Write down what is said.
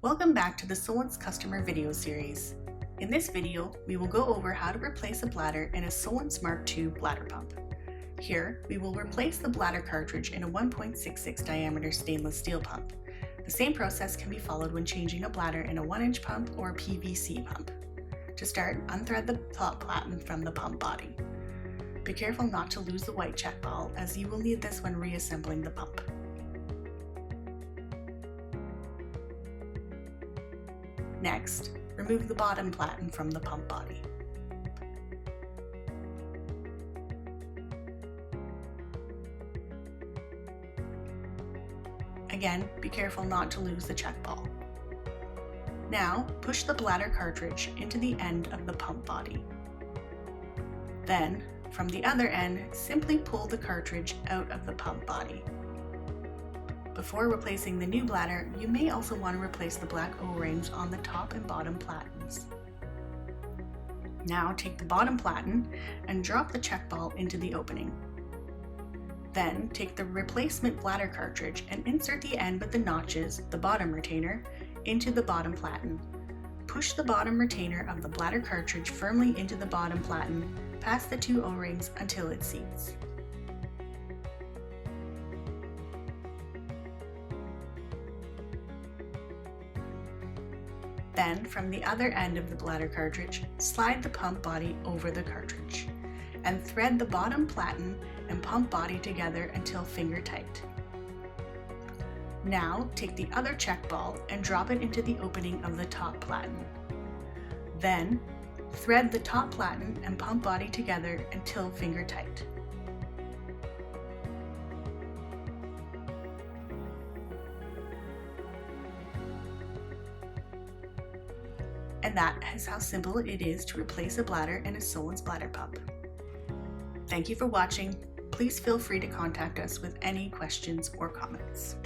Welcome back to the Solinst customer video series. In this video, we will go over how to replace a bladder in a Solinst Mark II bladder pump. Here, we will replace the bladder cartridge in a 1.66 diameter stainless steel pump. The same process can be followed when changing a bladder in a 1-inch pump or PVC pump. To start, unthread the top platen from the pump body. Be careful not to lose the white check ball, as you will need this when reassembling the pump. Next, remove the bottom platen from the pump body. Again, be careful not to lose the check ball. Now, push the bladder cartridge into the end of the pump body. Then, from the other end, simply pull the cartridge out of the pump body. Before replacing the new bladder, you may also want to replace the black O-rings on the top and bottom platens. Now take the bottom platen and drop the check ball into the opening. Then take the replacement bladder cartridge and insert the end with the notches, the bottom retainer, into the bottom platen. Push the bottom retainer of the bladder cartridge firmly into the bottom platen, past the two O-rings until it seats. Then, from the other end of the bladder cartridge, slide the pump body over the cartridge, and thread the bottom platen and pump body together until finger tight. Now, take the other check ball and drop it into the opening of the top platen. Then, thread the top platen and pump body together until finger tight. And that is how simple it is to replace a bladder in a Solinst bladder pump. Thank you for watching. Please feel free to contact us with any questions or comments.